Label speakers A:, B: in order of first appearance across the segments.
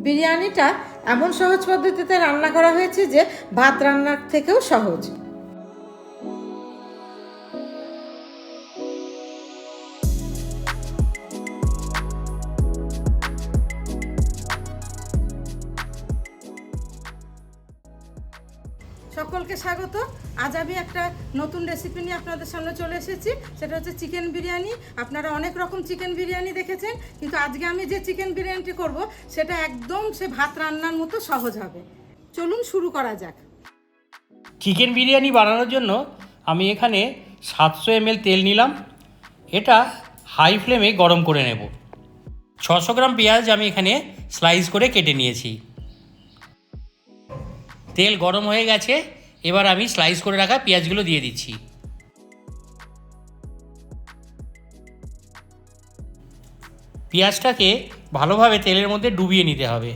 A: বিরিয়ানিটা এমন সহজ পদ্ধতিতে রান্না করা হয়েছে যে ভাত রান্নার থেকেও সহজ। সকলকে স্বাগত। আজ আমি একটা নতুন রেসিপি নিয়ে আপনাদের সামনে চলে এসেছি। সেটা হচ্ছে চিকেন বিরিয়ানি। আপনারা অনেক রকম চিকেন বিরিয়ানি দেখেছেন, কিন্তু আজকে আমি যে চিকেন বিরিয়ানিটি করব সেটা একদম সে ভাত রান্নার মতো সহজ হবে। চলুন শুরু করা যাক।
B: চিকেন বিরিয়ানি বানানোর জন্য আমি এখানে 700 ml তেল নিলাম। এটা হাই ফ্লেমে গরম করে নেব। 600 গ্রাম পেঁয়াজ আমি এখানে স্লাইস করে কেটে নিয়েছি। তেল গরম হয়ে গেছে, এবার আমি স্লাইস করে রাখা পেঁয়াজগুলো দিয়ে দিচ্ছি। পেঁয়াজটাকে ভালোভাবে তেলের মধ্যে ডুবিয়ে নিতে হবে।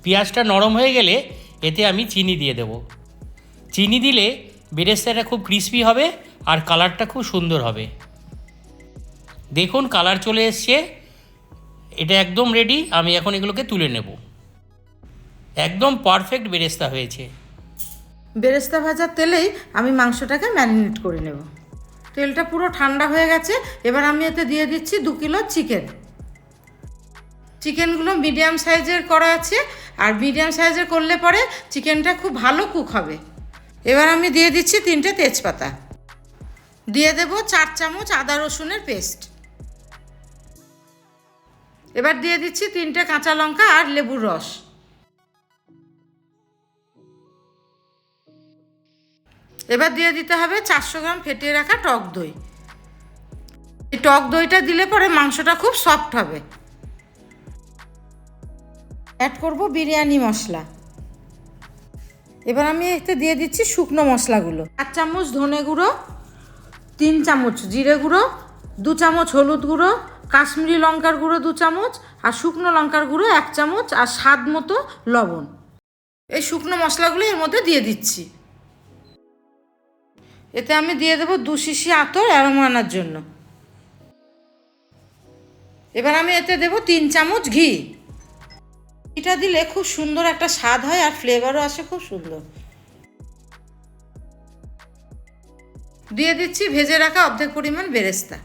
B: পেঁয়াজটা নরম হয়ে গেলে এতে আমি চিনি দিয়ে দেব। চিনি দিলে বেরেস্তাটা খুব ক্রিস্পি হবে আর কালারটা খুব সুন্দর হবে। দেখুন কালার চলে এসছে, এটা একদম রেডি। আমি এখন এগুলোকে তুলে নেব। একদম পারফেক্ট বেরেস্তা হয়েছে।
A: বেরেস্তা ভাজার তেলেই আমি মাংসটাকে ম্যারিনেট করে নেব। তেলটা পুরো ঠান্ডা হয়ে গেছে। এবার আমি এতে দিয়ে দিচ্ছি 2 কিলো চিকেন। চিকেনগুলো মিডিয়াম সাইজের করা আছে, আর মিডিয়াম সাইজের করলে পরে চিকেনটা খুব ভালো কুক হবে। এবার আমি দিয়ে দিচ্ছি 3টে তেজপাতা, দিয়ে দেব 4 চামচ আদা রসুনের পেস্ট। এবার দিয়ে দিচ্ছি 3টে কাঁচা লঙ্কা আর লেবুর রস। এবার দিয়ে দিতে হবে 400 গ্রাম ফেটিয়ে রাখা টক দই। এই টক দইটা দিলে পরে মাংসটা খুব সফট হবে। অ্যাড করব বিরিয়ানি মশলা। এবার আমি এতে দিয়ে দিচ্ছি শুকনো মশলাগুলো। 4 চামচ ধনে গুঁড়ো, 3 চামচ জিরে গুঁড়ো, 2 চামচ হলুদ গুঁড়ো, কাশ্মীরি লঙ্কার গুঁড়ো 2 চামচ, আর শুকনো লঙ্কার গুঁড়ো 1 চামচ, আর স্বাদ মতো লবণ। এই শুকনো মশলাগুলো এর মধ্যে দিয়ে দিচ্ছি। এতে আমি দিয়ে দেবো 2 শিশি আতর অ্যারোমা আনার জন্য। এবার আমি এতে দেবো 3 চামচ ঘি। এটা দিলে খুব সুন্দর একটা স্বাদ হয় আর ফ্লেভারও আসে খুব সুন্দর। দিয়ে দিচ্ছি ভেজে রাখা অর্ধেক পরিমাণ বেরেস্তা।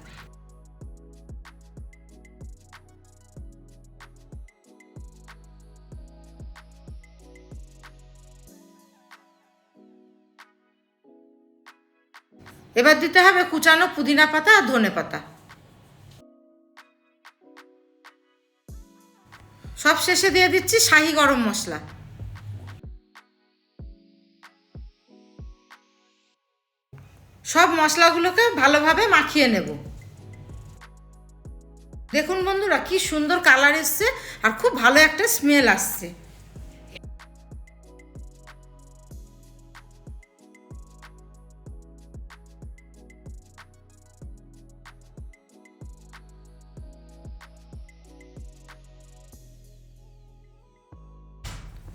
A: এবার দিতে হবে কুচানো পুদিনা পাতা আর ধনে পাতা। সব শেষে দিয়ে দিচ্ছি শাহি গরম মশলা। সব মশলাগুলোকে ভালোভাবে মাখিয়ে নেব। দেখুন বন্ধুরা কি সুন্দর কালার এসছে আর খুব ভালো একটা স্মেল আসছে।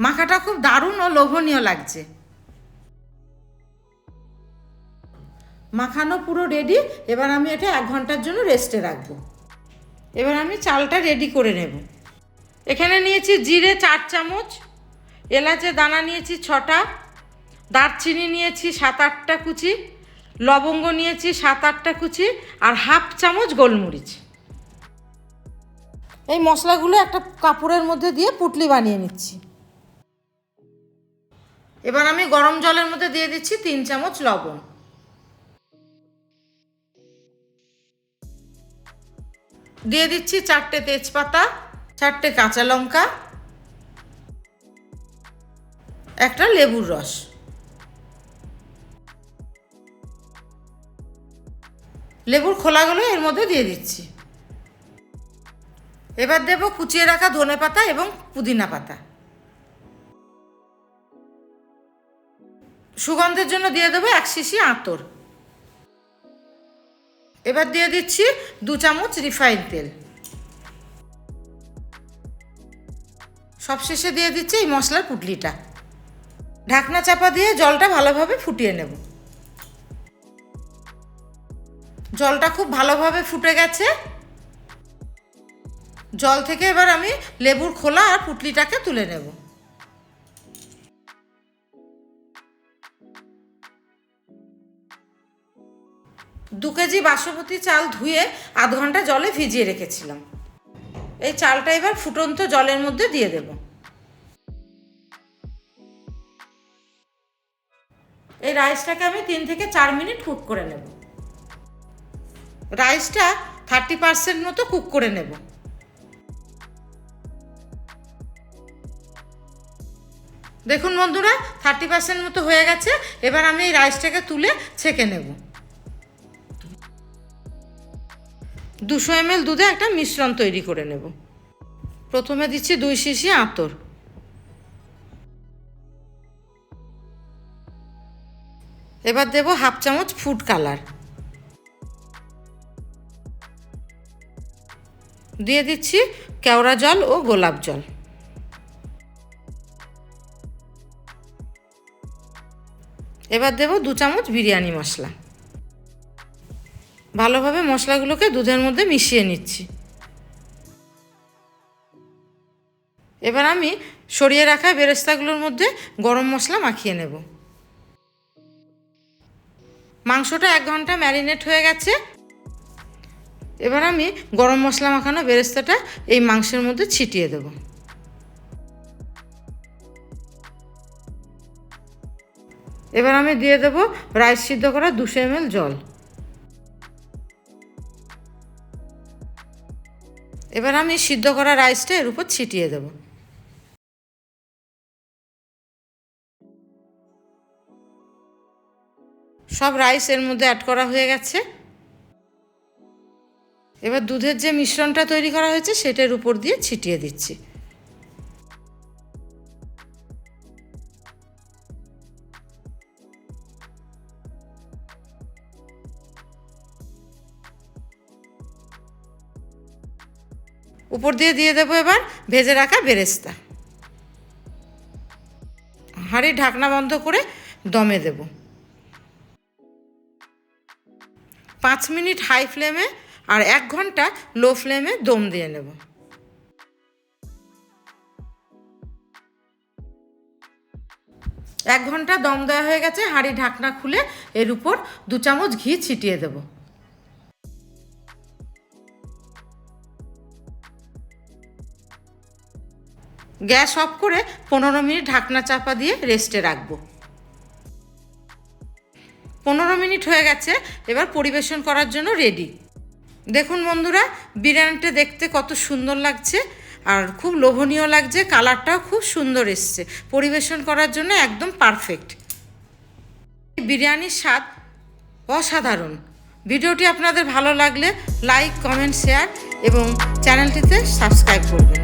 A: মাখাটা খুব দারুণ ও লোভনীয় লাগছে। মাখানো পুরো রেডি। এবার আমি এটা 1 ঘন্টার জন্য রেস্টে রাখবো। এবার আমি চালটা রেডি করে নেব। এখানে নিয়েছি জিরে 4 চামচ, এলাচের দানা নিয়েছি 6টা, দারচিনি নিয়েছি 7-8টা কুচি, লবঙ্গ নিয়েছি 7-8টা কুচি, আর 1/2 চামচ গোলমরিচ। এই মশলাগুলো একটা কাপড়ের মধ্যে দিয়ে পুটলি বানিয়ে নিচ্ছি। এবার আমি গরম জলের মধ্যে দিয়ে দিচ্ছি 3 চামচ লবণ। দিয়ে দিচ্ছি 4টে তেজপাতা, 4টে কাঁচা লঙ্কা, একটা লেবুর রস। লেবুর খোলাগুলো এর মধ্যে দিয়ে দিচ্ছি। এবার দেব কুচিয়ে রাখা ধনে পাতা এবং পুদিনা পাতা। সুগন্ধের জন্য দিয়ে দেবো 1 শিশি আতর। এবার দিয়ে দিচ্ছি 2 চামচ রিফাইন তেল। সবশেষে দিয়ে দিচ্ছি এই মশলার পুটলিটা। ঢাকনা চাপা দিয়ে জলটা ভালোভাবে ফুটিয়ে নেব। জলটা খুব ভালোভাবে ফুটে গেছে। জল থেকে এবার আমি লেবুর খোলা আর পুঁটলিটাকে তুলে নেব। দু কেজি বাসমতি চাল ধুয়ে আধ ঘন্টা জলে ভিজিয়ে রেখেছিলাম। এই চালটা এবার ফুটন্ত জলের মধ্যে দিয়ে দেব। এই রাইসটাকে আমি 3 থেকে 4 মিনিট কুক করে নেব। রাইসটা 30% মতো কুক করে নেব। দেখুন বন্ধুরা, 30% মতো হয়ে গেছে। এবার আমি এই রাইসটাকে তুলে ছেঁকে নেব। 200 ml দুধে একটা মিশ্রণ তৈরি করে নেব। প্রথমে দিচ্ছি 2 শিশি আতর, এবার দেব হাফ চামচ ফুড কালার, দিয়ে দিচ্ছি কেওড়া জল ও গোলাপ জল, এবার দেব 2 চামচ বিরিয়ানি মশলা। ভালোভাবে মশলাগুলোকে দুধের মধ্যে মিশিয়ে নিচ্ছি। এবার আমি সরিয়ে রাখা বেরেস্তাগুলোর মধ্যে গরম মশলা মাখিয়ে নেব। মাংসটা 1 ঘন্টা ম্যারিনেট হয়ে গেছে। এবার আমি গরম মশলা মাখানো বেরেস্তাটা এই মাংসের মধ্যে ছিটিয়ে দেব। এবার আমি দিয়ে দেব রাইস সিদ্ধ করা 200 ml জল। এবার আমি সিদ্ধ করা রাইসটা এর উপর ছিটিয়ে দেব। সব রাইস এর মধ্যে অ্যাড করা হয়ে গেছে। এবার দুধের যে মিশ্রণটা তৈরি করা হয়েছে সেটার উপর দিয়ে ছিটিয়ে দিচ্ছি। উপর দিয়ে দিয়ে দেবো এবার ভেজে রাখা বেরেস্তা। হাঁড়ির ঢাকনা বন্ধ করে দমে দেব। 5 মিনিট হাই ফ্লেমে আর 1 ঘন্টা লো ফ্লেমে দম দিয়ে নেব। এক ঘন্টা দম দেওয়া হয়ে গেছে। হাঁড়ি ঢাকনা খুলে এর উপর 2 চামচ ঘি ছিটিয়ে দেব। গ্যাস অফ করে 15 মিনিট ঢাকনা চাপা দিয়ে রেস্টে রাখবো। 15 মিনিট হয়ে গেছে। এবার পরিবেশন করার জন্য রেডি। দেখুন বন্ধুরা, বিরিয়ানিটা দেখতে কত সুন্দর লাগছে আর খুব লোভনীয় লাগছে। কালারটাও খুব সুন্দর এসছে। পরিবেশন করার জন্য একদম পারফেক্ট। বিরিয়ানির স্বাদ অসাধারণ। ভিডিওটি আপনাদের ভালো লাগলে লাইক, কমেন্ট, শেয়ার এবং চ্যানেলটিতে সাবস্ক্রাইব করবেন।